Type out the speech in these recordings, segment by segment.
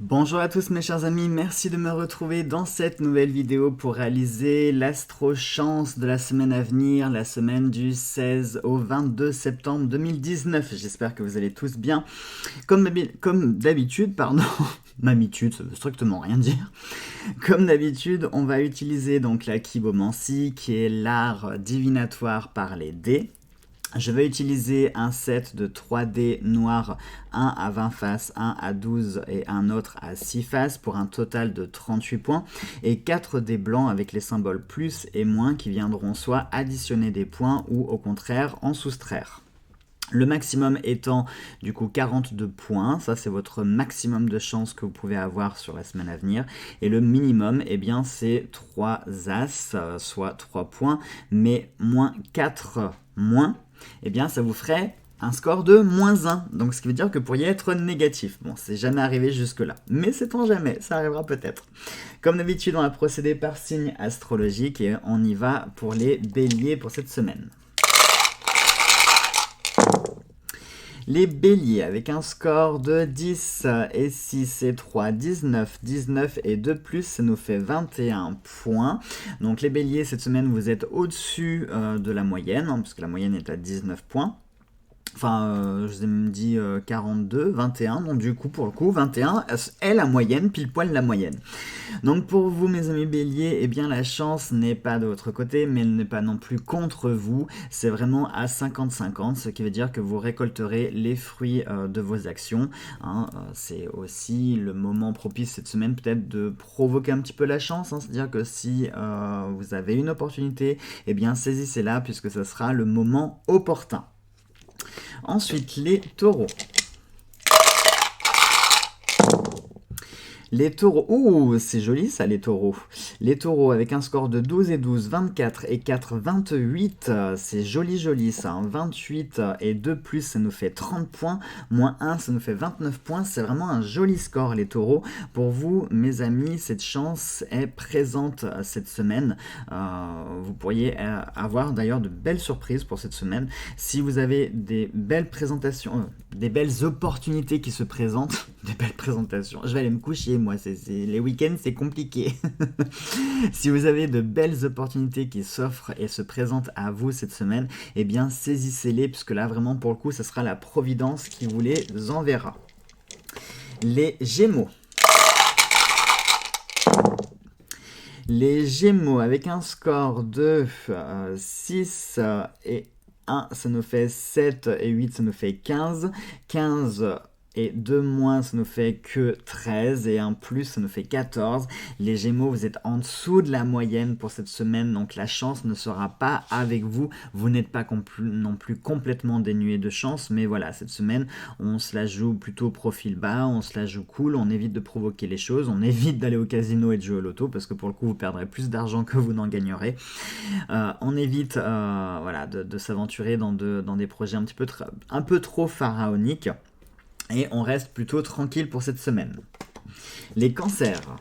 Bonjour à tous mes chers amis, merci de me retrouver dans cette nouvelle vidéo pour réaliser l'astro-chance de la semaine à venir, la semaine du 16 au 22 septembre 2019. J'espère que vous allez tous bien. Comme d'habitude, pardon, m'habitude, ça veut strictement rien dire. Comme d'habitude, on va utiliser donc la Kibomancie, qui est l'art divinatoire par les dés. Je vais utiliser un set de 3 dés noirs, un à 20 faces, un à 12 et un autre à 6 faces pour un total de 38 points et 4 dés blancs avec les symboles plus et moins qui viendront soit additionner des points ou au contraire en soustraire. Le maximum étant du coup 42 points, ça c'est votre maximum de chance que vous pouvez avoir sur la semaine à venir. Et le minimum, eh bien c'est 3 as, soit 3 points, mais moins 4 moins, eh bien ça vous ferait un score de moins 1. Donc ce qui veut dire que vous pourriez être négatif. Bon, c'est jamais arrivé jusque là, mais sait-on jamais, ça arrivera peut-être. Comme d'habitude, on va procéder par signe astrologique et on y va pour les béliers pour cette semaine. Les béliers, avec un score de 10 et 6 et 3, 19, 19 et 2 plus, ça nous fait 21 points. Donc les béliers, cette semaine, vous êtes au-dessus de la moyenne, parce que la moyenne est à 19 points. Enfin, je vous ai même dit 42, 21, donc du coup, pour le coup, 21 est la moyenne, pile poil la moyenne. Donc pour vous, mes amis béliers, eh bien la chance n'est pas de votre côté, mais elle n'est pas non plus contre vous. C'est vraiment à 50-50, ce qui veut dire que vous récolterez les fruits de vos actions. C'est aussi le moment propice cette semaine peut-être de provoquer un petit peu la chance, c'est-à-dire que si vous avez une opportunité, eh bien saisissez-la puisque ce sera le moment opportun. Ensuite, les taureaux. Les taureaux, ouh, c'est joli ça les taureaux. Les taureaux avec un score de 12 et 12, 24 et 4, 28, c'est joli ça. 28 et 2 plus, ça nous fait 30 points, moins 1, ça nous fait 29 points. C'est vraiment un joli score les taureaux. Pour vous, mes amis, cette chance est présente cette semaine. Vous pourriez avoir d'ailleurs de belles surprises pour cette semaine. Si vous avez des belles présentations, des belles opportunités qui se présentent, des belles présentations, je vais aller me coucher moi, les week-ends c'est compliqué. Si vous avez de belles opportunités qui s'offrent et se présentent à vous cette semaine, eh bien saisissez-les, puisque là vraiment pour le coup, ce sera la providence qui vous les enverra. Les Gémeaux. Les Gémeaux avec un score de 6 et 1, ça nous fait 7 et 8, ça nous fait 15. 15 et 2 moins, ça nous fait que 13, et un plus, ça nous fait 14. Les Gémeaux, vous êtes en dessous de la moyenne pour cette semaine, donc la chance ne sera pas avec vous. Vous n'êtes pas non plus complètement dénué de chance, mais voilà, cette semaine, on se la joue plutôt profil bas, on se la joue cool, on évite de provoquer les choses, on évite d'aller au casino et de jouer au loto, parce que pour le coup, vous perdrez plus d'argent que vous n'en gagnerez. On évite voilà, de s'aventurer dans des projets un peu trop pharaoniques. Et on reste plutôt tranquille pour cette semaine. Les cancers.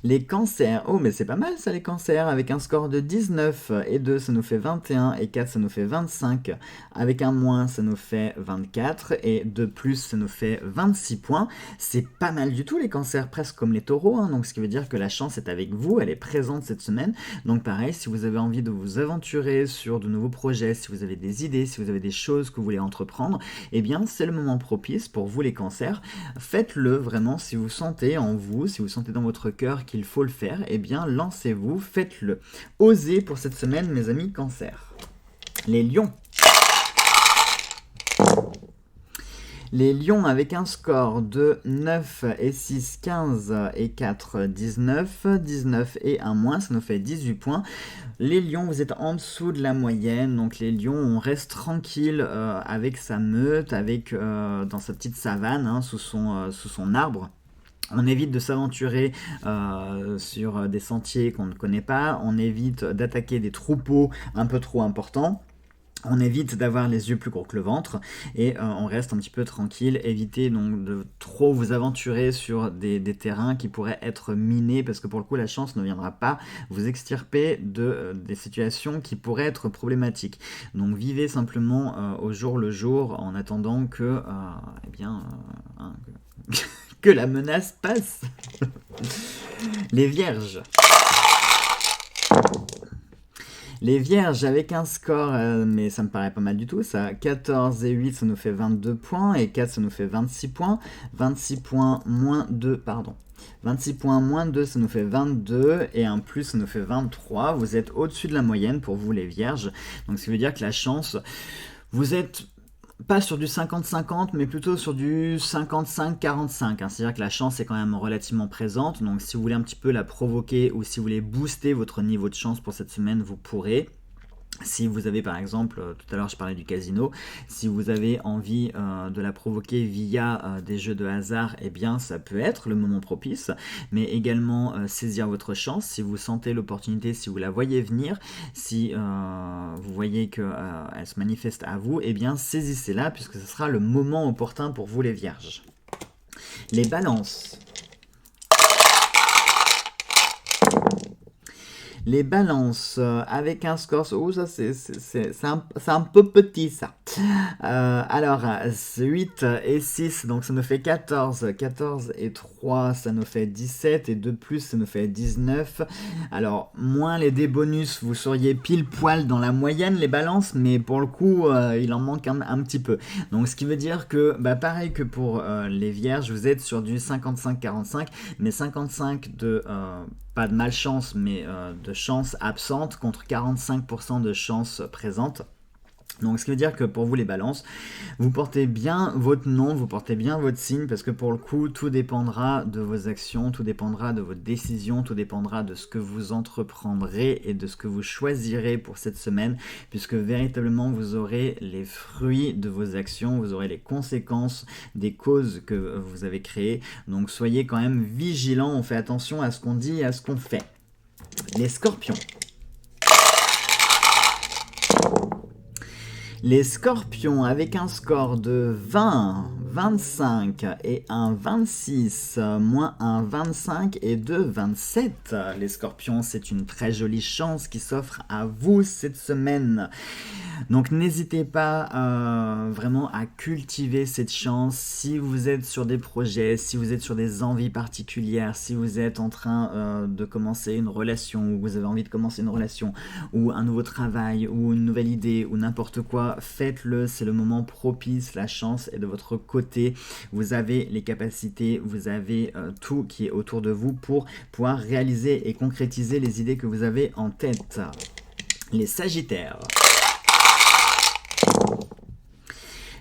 Les cancers, oh mais c'est pas mal ça les cancers, avec un score de 19 et 2 ça nous fait 21 et 4 ça nous fait 25, avec un moins ça nous fait 24 et 2 plus ça nous fait 26 points. C'est pas mal du tout les cancers, presque comme les taureaux, donc ce qui veut dire que la chance est avec vous, elle est présente cette semaine. Donc pareil, si vous avez envie de vous aventurer sur de nouveaux projets, si vous avez des idées, si vous avez des choses que vous voulez entreprendre, eh bien c'est le moment propice pour vous les cancers. Faites-le vraiment si vous sentez en vous, si vous sentez dans votre cœur qu'il faut le faire, eh bien lancez-vous, faites-le. Osez pour cette semaine, mes amis cancer. Les lions. Les lions avec un score de 9 et 6, 15 et 4, 19, 19 et 1 moins, ça nous fait 18 points. Les lions, vous êtes en dessous de la moyenne, donc les lions, on reste tranquille avec sa meute, dans sa petite savane, sous son arbre. On évite de s'aventurer sur des sentiers qu'on ne connaît pas, on évite d'attaquer des troupeaux un peu trop importants. On évite d'avoir les yeux plus gros que le ventre et on reste un petit peu tranquille. Évitez donc de trop vous aventurer sur des terrains qui pourraient être minés parce que pour le coup la chance ne viendra pas vous extirper de des situations qui pourraient être problématiques. Donc vivez simplement au jour le jour en attendant que eh bien, hein, que la menace passe. Les vierges. Les vierges avec un score, mais ça me paraît pas mal du tout, ça. 14 et 8, ça nous fait 22 points, et 4, ça nous fait 26 points. 26 points moins 2, pardon. 26 points moins 2, ça nous fait 22, et un plus, ça nous fait 23. Vous êtes au-dessus de la moyenne pour vous, les vierges. Donc, ce qui veut dire que la chance, vous êtes pas sur du 50-50, mais plutôt sur du 55-45. Hein. C'est-à-dire que la chance est quand même relativement présente. Donc si vous voulez un petit peu la provoquer ou si vous voulez booster votre niveau de chance pour cette semaine, vous pourrez. Si vous avez par exemple, tout à l'heure je parlais du casino, si vous avez envie de la provoquer via des jeux de hasard, eh bien ça peut être le moment propice, mais également saisir votre chance, si vous sentez l'opportunité, si vous la voyez venir, si vous voyez qu'elle se manifeste à vous, eh bien saisissez-la puisque ce sera le moment opportun pour vous les vierges. Les balances. Les balances avec un score, oh ça c'est un peu petit ça. Alors 8 et 6, donc ça nous fait 14. 14 et 3, ça nous fait 17. Et 2 plus, ça nous fait 19. Alors moins les dés bonus, vous seriez pile poil dans la moyenne les balances, mais pour le coup il en manque un petit peu. Donc ce qui veut dire que pareil que pour les vierges, vous êtes sur du 55-45, mais 55 de pas de malchance, mais de chance absente contre 45% de chance présente. Donc ce qui veut dire que pour vous les balances, vous portez bien votre nom, vous portez bien votre signe, parce que pour le coup, tout dépendra de vos actions, tout dépendra de votre décision, tout dépendra de ce que vous entreprendrez et de ce que vous choisirez pour cette semaine, puisque véritablement vous aurez les fruits de vos actions, vous aurez les conséquences des causes que vous avez créées. Donc soyez quand même vigilants, on fait attention à ce qu'on dit et à ce qu'on fait. Les scorpions. Les scorpions avec un score de 20, 25 et un 26, moins un 25 et 2, 27. Les scorpions, c'est une très jolie chance qui s'offre à vous cette semaine. Donc n'hésitez pas vraiment à cultiver cette chance. Si vous êtes sur des projets, si vous êtes sur des envies particulières, si vous êtes en train de commencer une relation, ou vous avez envie de commencer une relation, ou un nouveau travail, ou une nouvelle idée, ou n'importe quoi, faites-le, c'est le moment propice, la chance est de votre côté. Vous avez les capacités, vous avez tout qui est autour de vous pour pouvoir réaliser et concrétiser les idées que vous avez en tête. Les Sagittaires.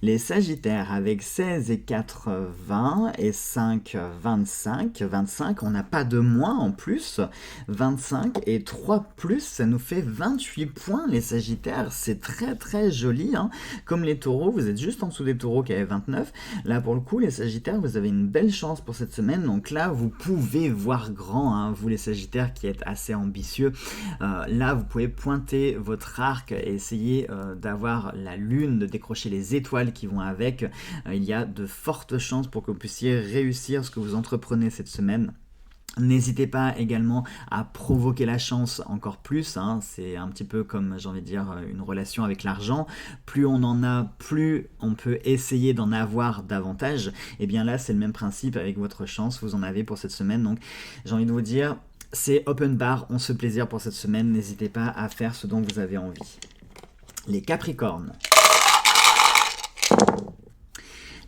Les Sagittaires avec 16 et 4, 20 et 5, 25. 25, on n'a pas de moins en plus. 25 et 3 plus, ça nous fait 28 points les Sagittaires. C'est très très joli. Hein. Comme les Taureaux, vous êtes juste en dessous des Taureaux qui avaient 29. Là pour le coup, les Sagittaires, vous avez une belle chance pour cette semaine. Donc là, vous pouvez voir grand, hein, vous les Sagittaires qui êtes assez ambitieux. Là, vous pouvez pointer votre arc et essayer d'avoir la lune, de décrocher les étoiles qui vont avec. Il y a de fortes chances pour que vous puissiez réussir ce que vous entreprenez cette semaine. N'hésitez pas également à provoquer la chance encore plus, hein. C'est un petit peu comme, j'ai envie de dire, une relation avec l'argent. Plus on en a, plus on peut essayer d'en avoir davantage. Et bien là, c'est le même principe avec votre chance, vous en avez pour cette semaine. Donc j'ai envie de vous dire, c'est open bar, on se fait plaisir pour cette semaine. N'hésitez pas à faire ce dont vous avez envie. Les Capricornes.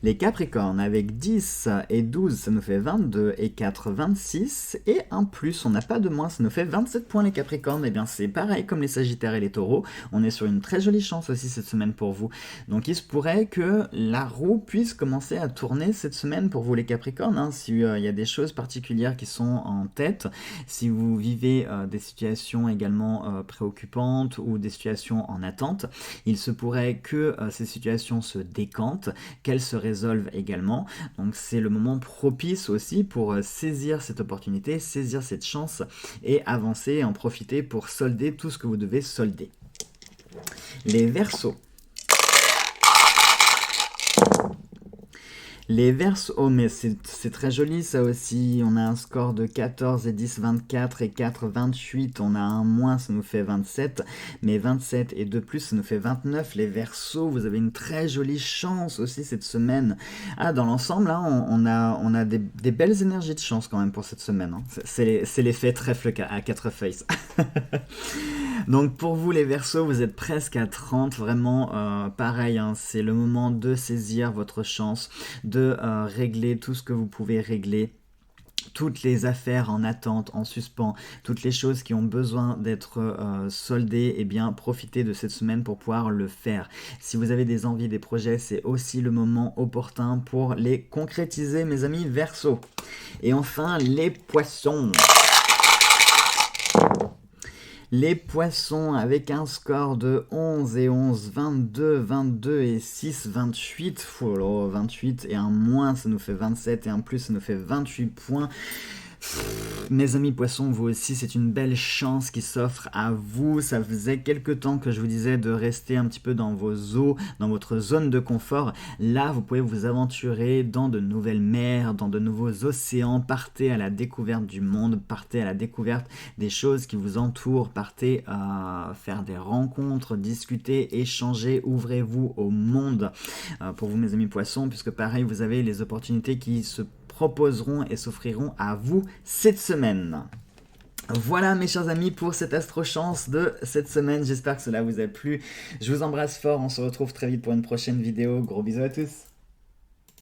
Les Capricornes avec 10 et 12, ça nous fait 22 et 4, 26. Et un plus, on n'a pas de moins, ça nous fait 27 points les Capricornes. Et bien c'est pareil comme les Sagittaires et les Taureaux. On est sur une très jolie chance aussi cette semaine pour vous. Donc il se pourrait que la roue puisse commencer à tourner cette semaine pour vous les Capricornes. Hein, s'il y a des choses particulières qui sont en tête, si vous vivez des situations également préoccupantes ou des situations en attente, il se pourrait que ces situations se décantent, qu'elles se résolvent également. Donc c'est le moment propice aussi pour saisir cette opportunité, saisir cette chance et avancer et en profiter pour solder tout ce que vous devez solder. Les Verseaux. Les Verseaux, oh mais c'est très joli ça aussi, on a un score de 14 et 10, 24 et 4, 28, on a un moins, ça nous fait 27, mais 27 et 2 plus, ça nous fait 29. Les Verseaux, vous avez une très jolie chance aussi cette semaine. Ah, dans l'ensemble, là, on a des belles énergies de chance quand même pour cette semaine. Hein. C'est l'effet trèfle à 4 feuilles. Donc pour vous les Verseaux, vous êtes presque à 30, vraiment pareil, hein, c'est le moment de saisir votre chance, de régler tout ce que vous pouvez régler. Toutes les affaires en attente, en suspens, toutes les choses qui ont besoin d'être soldées, eh bien profitez de cette semaine pour pouvoir le faire. Si vous avez des envies, des projets, c'est aussi le moment opportun pour les concrétiser, mes amis Verseaux. Et enfin, les Poissons. Les Poissons avec un score de 11 et 11, 22, 22 et 6, 28. Oh là, 28 et un moins, ça nous fait 27 et un plus, ça nous fait 28 points. Mes amis Poissons, vous aussi, c'est une belle chance qui s'offre à vous. Ça faisait quelques temps que je vous disais de rester un petit peu dans vos eaux, dans votre zone de confort. Là, vous pouvez vous aventurer dans de nouvelles mers, dans de nouveaux océans. Partez à la découverte du monde, partez à la découverte des choses qui vous entourent. Partez à faire des rencontres, discuter, échanger. Ouvrez-vous au monde pour vous, mes amis Poissons, puisque pareil, vous avez les opportunités qui se proposeront et s'offriront à vous cette semaine. Voilà mes chers amis pour cette astrochance de cette semaine, j'espère que cela vous a plu. Je vous embrasse fort, on se retrouve très vite pour une prochaine vidéo, gros bisous à tous.